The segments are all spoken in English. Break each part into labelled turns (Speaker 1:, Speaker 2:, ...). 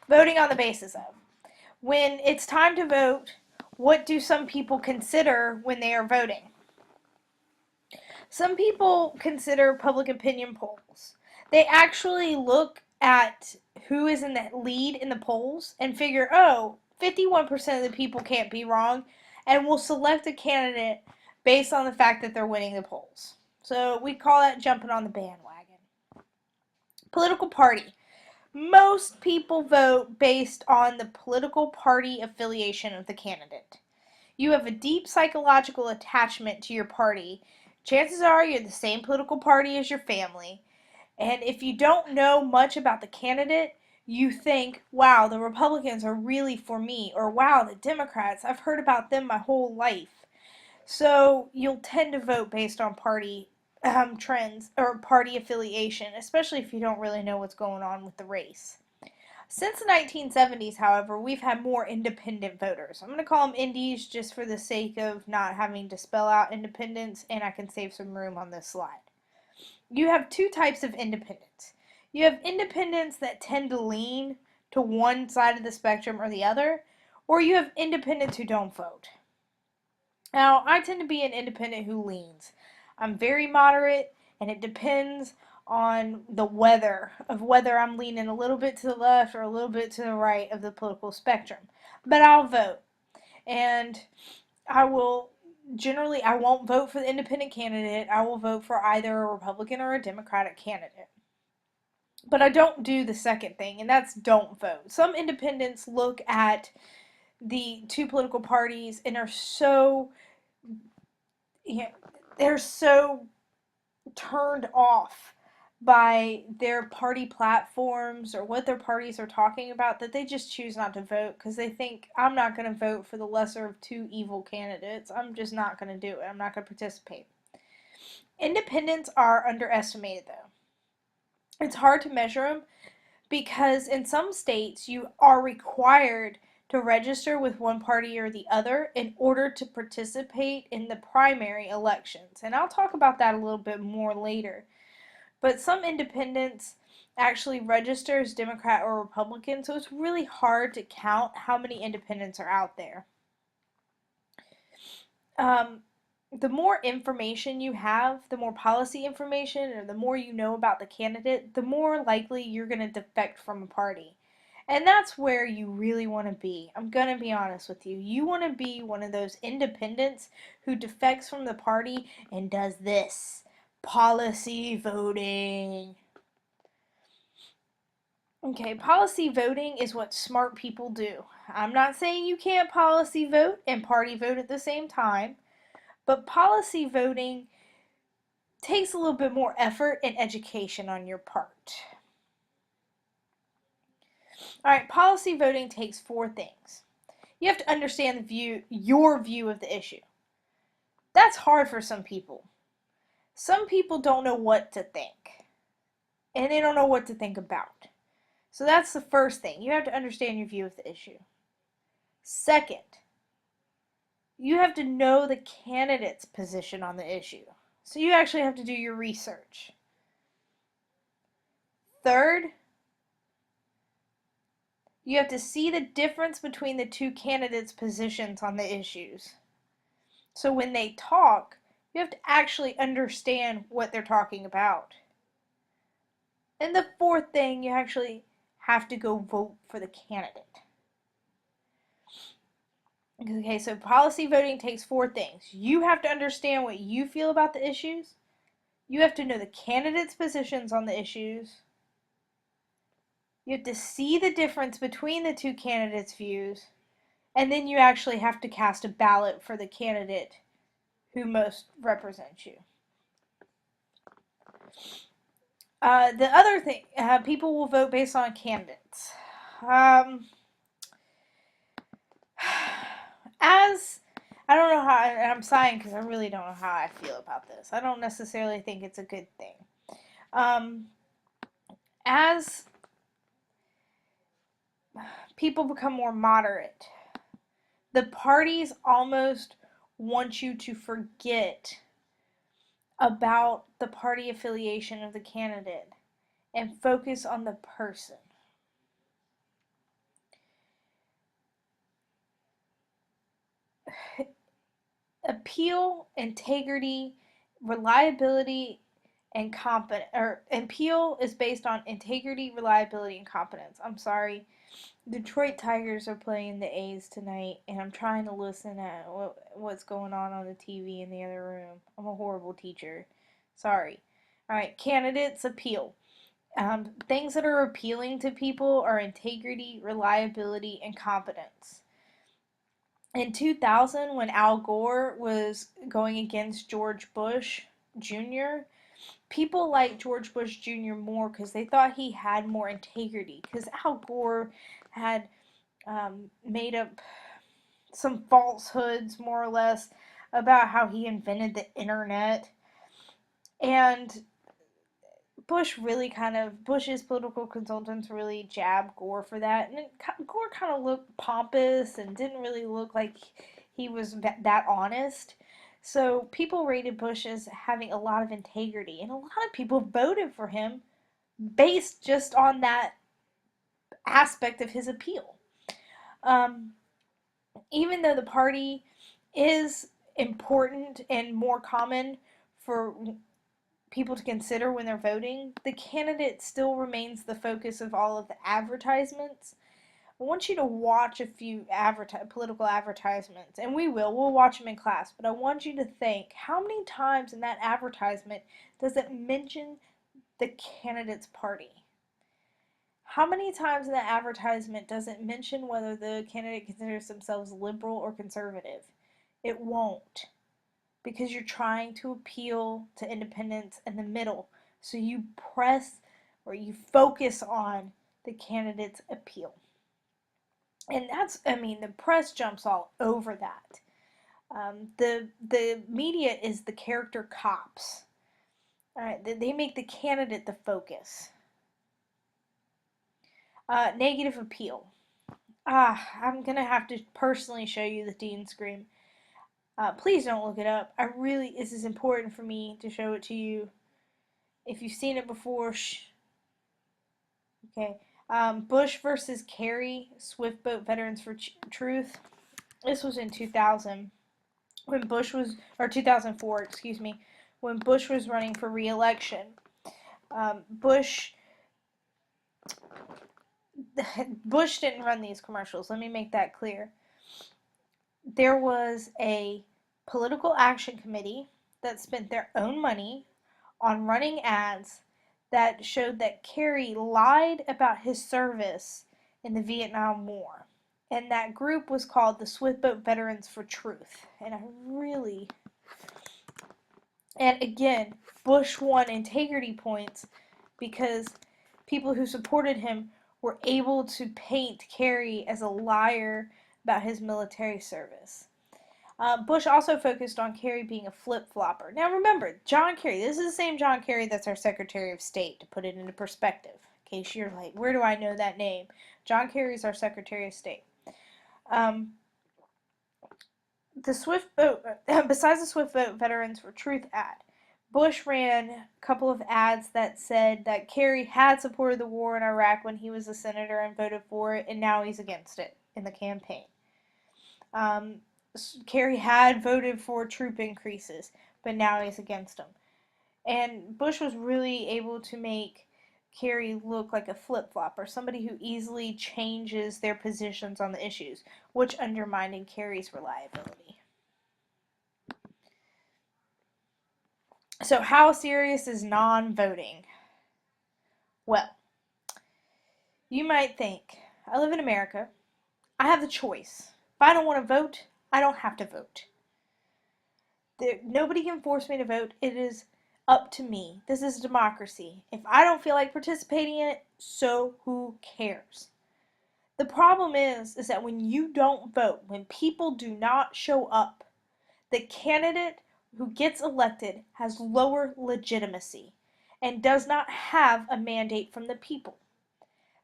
Speaker 1: Voting on the basis of. When it's time to vote, what do some people consider when they are voting? Some people consider public opinion polls. They actually look at who is in the lead in the polls and figure, oh, 51% of the people can't be wrong, and will select a candidate based on the fact that they're winning the polls. So we call that jumping on the bandwagon. Political party. Most people vote based on the political party affiliation of the candidate. You have a deep psychological attachment to your party. Chances are you're the same political party as your family. And if you don't know much about the candidate, you think, wow, the Republicans are really for me. Or wow, the Democrats, I've heard about them my whole life. So you'll tend to vote based on party trends or party affiliation, especially if you don't really know what's going on with the race. Since the 1970s, however, we've had more independent voters. I'm going to call them indies just for the sake of not having to spell out independence, and I can save some room on this slide. You have two types of independents. You have independents that tend to lean to one side of the spectrum or the other, or you have independents who don't vote. Now, I tend to be an independent who leans. I'm very moderate, and it depends on the weather of whether I'm leaning a little bit to the left or a little bit to the right of the political spectrum. But I'll vote. And I will generally, I won't vote for the independent candidate. I will vote for either a Republican or a Democratic candidate. But I don't do the second thing, and that's don't vote. Some independents look at the two political parties and are so, you know, they're so turned off by their party platforms or what their parties are talking about that they just choose not to vote because they think, I'm not going to vote for the lesser of two evil candidates. I'm just not going to do it. I'm not going to participate. Independents are underestimated, though. It's hard to measure them because in some states you are required to register with one party or the other in order to participate in the primary elections. And I'll talk about that a little bit more later. But some independents actually register as Democrat or Republican, so it's really hard to count how many independents are out there. Um, the more information you have, the more policy information, or the more you know about the candidate, the more likely you're going to defect from a party. And that's where you really want to be. I'm going to be honest with you. You want to be one of those independents who defects from the party and does this policy voting. Okay, policy voting is what smart people do. I'm not saying you can't policy vote and party vote at the same time, but policy voting takes a little bit more effort and education on your part. All right, policy voting takes four things. You have to understand your view of the issue. That's hard for some people. Some people don't know what to think, and they don't know what to think about. So that's the first thing. You have to understand your view of the issue. Second, you have to know the candidate's position on the issue. So you actually have to do your research. Third, you have to see the difference between the two candidates' positions on the issues. So when they talk, you have to actually understand what they're talking about. And the fourth thing, you actually have to go vote for the candidate. Okay, so policy voting takes four things. You have to understand what you feel about the issues. You have to know the candidates' positions on the issues. You have to see the difference between the two candidates' views. And then you actually have to cast a ballot for the candidate who most represents you. The other thing, people will vote based on candidates. As I don't know how, and I'm sighing because I really don't know how I feel about this. I don't necessarily think it's a good thing. As people become more moderate, the parties almost want you to forget about the party affiliation of the candidate and focus on the person. appeal, integrity, reliability, and competence. Or appeal is based on integrity, reliability, and competence. I'm sorry. Detroit Tigers are playing the A's tonight, and I'm trying to listen at what's going on the TV in the other room. I'm a horrible teacher. Sorry. All right, candidates appeal. Things that are appealing to people are integrity, reliability, and competence. In 2000, when Al Gore was going against George Bush Jr., people liked George Bush Jr. more because they thought he had more integrity. Because Al Gore had made up some falsehoods, more or less, about how he invented the internet. And Bush's political consultants really jabbed Gore for that. And Gore kind of looked pompous and didn't really look like he was that honest. So people rated Bush as having a lot of integrity. And a lot of people voted for him based just on that aspect of his appeal. Um, Even though the party is important and more common for people to consider when they're voting, the candidate still remains the focus of all of the advertisements. I want you to watch a few political advertisements, and we'll watch them in class, but I want you to think, how many times in that advertisement does it mention the candidate's party? How many times in that advertisement does it mention whether the candidate considers themselves liberal or conservative? It won't, because you're trying to appeal to independents in the middle. So you press or you focus on the candidate's appeal. And the press jumps all over that. The media is the character cops. All right, they make the candidate the focus. Negative appeal. I'm gonna have to personally show you the Dean Scream. Please don't look it up. This is important for me to show it to you. If you've seen it before, okay. Bush versus Kerry, Swift Boat Veterans for Truth. This was in 2000, when Bush was, or 2004, excuse me, when Bush was running for re-election. Bush didn't run these commercials. Let me make that clear. There was a political action committee that spent their own money on running ads that showed that Kerry lied about his service in the Vietnam War. And that group was called the Swiftboat Veterans for Truth. And again, Bush won integrity points because people who supported him were able to paint Kerry as a liar about his military service. Bush also focused on Kerry being a flip-flopper. Now remember, John Kerry, this is the same John Kerry that's our Secretary of State, to put it into perspective. In case you're like, where do I know that name? John Kerry is our Secretary of State. Besides the Swift Boat Veterans for Truth ad, Bush ran a couple of ads that said that Kerry had supported the war in Iraq when he was a senator and voted for it, and now he's against it in the campaign. Kerry had voted for troop increases, but now he's against them. And Bush was really able to make Kerry look like a flip-flopper, somebody who easily changes their positions on the issues, which undermined Kerry's reliability. So how serious is non-voting? Well, you might think, I live in America. I have the choice. If I don't want to vote, I don't have to vote. Nobody can force me to vote. It is up to me. This is democracy. If I don't feel like participating in it, so who cares? The problem is that when you don't vote, when people do not show up, the candidate who gets elected has lower legitimacy and does not have a mandate from the people.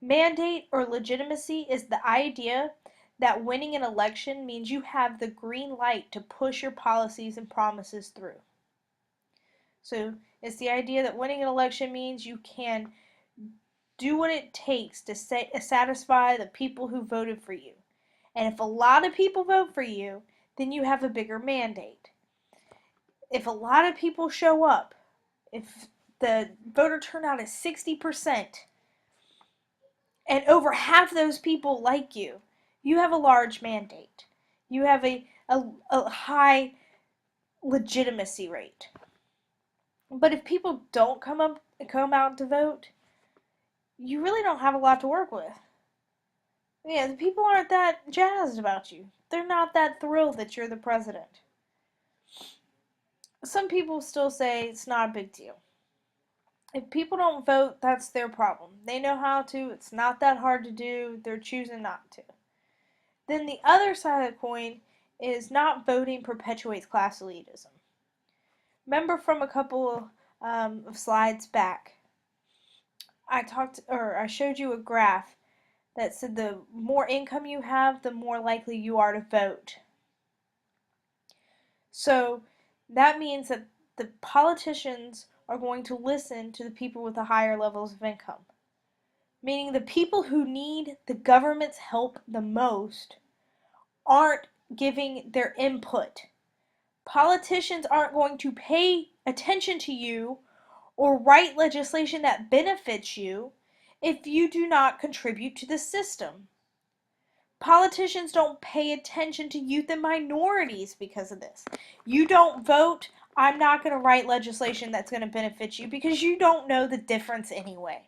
Speaker 1: Mandate or legitimacy is the idea that winning an election means you have the green light to push your policies and promises through. So it's the idea that winning an election means you can do what it takes to satisfy the people who voted for you. And if a lot of people vote for you, then you have a bigger mandate. if a lot of people show up, if the voter turnout is 60%, and over half those people like you have a large mandate. You have a high legitimacy rate. But if people don't come out to vote, you really don't have a lot to work with. Yeah, the people aren't that jazzed about you. They're not that thrilled that you're the president. Some people still say it's not a big deal. If people don't vote, that's their problem. They know how to, it's not that hard to do, they're choosing not to. Then the other side of the coin is not voting perpetuates class elitism. Remember from a couple of slides back, I showed you a graph that said the more income you have, the more likely you are to vote. So that means that the politicians are going to listen to the people with the higher levels of income. Meaning the people who need the government's help the most aren't giving their input. Politicians aren't going to pay attention to you or write legislation that benefits you if you do not contribute to the system. Politicians don't pay attention to youth and minorities because of this. You don't vote, I'm not going to write legislation that's going to benefit you because you don't know the difference anyway.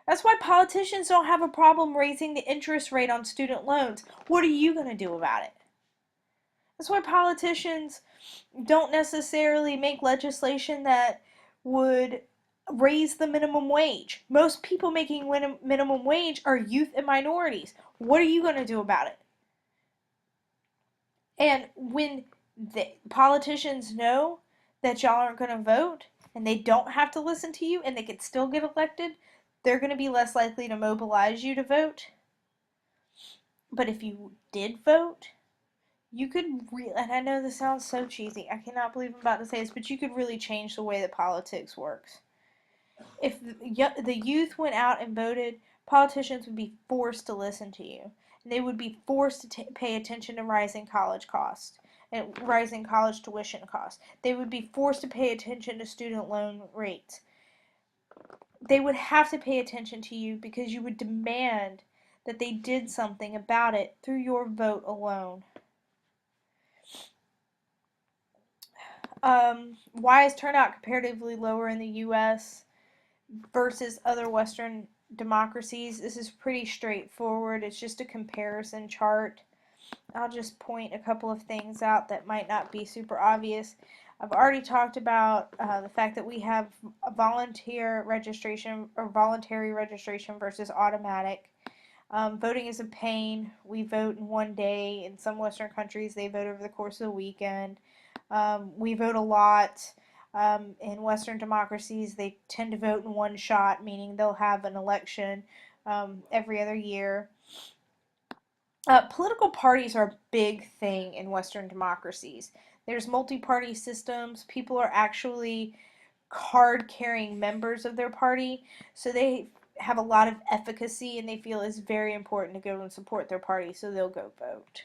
Speaker 1: That's why politicians don't have a problem raising the interest rate on student loans. What are you going to do about it? That's why politicians don't necessarily make legislation that would raise the minimum wage. Most people making minimum wage are youth and minorities. What are you going to do about it? And when the politicians know that y'all aren't going to vote and they don't have to listen to you and they can still get elected, they're going to be less likely to mobilize you to vote. But if you did vote, you could and I know this sounds so cheesy. I cannot believe I'm about to say this, but you could really change the way that politics works. If the youth went out and voted, politicians would be forced to listen to you. And they would be forced to pay attention to rising college costs and rising college tuition costs. They would be forced to pay attention to student loan rates. They would have to pay attention to you because you would demand that they did something about it through your vote alone. Why is turnout comparatively lower in the U.S. versus other Western democracies? This is pretty straightforward. It's just a comparison chart. I'll just point a couple of things out that might not be super obvious. I've already talked about the fact that we have a volunteer registration or voluntary registration versus automatic. Voting is a pain. We vote in one day. In some Western countries, they vote over the course of the weekend. We vote a lot. In Western democracies, they tend to vote in one shot, meaning they'll have an election every other year. Political parties are a big thing in Western democracies. There's multi-party systems. People are actually card-carrying members of their party, so they have a lot of efficacy and they feel it's very important to go and support their party, so they'll go vote.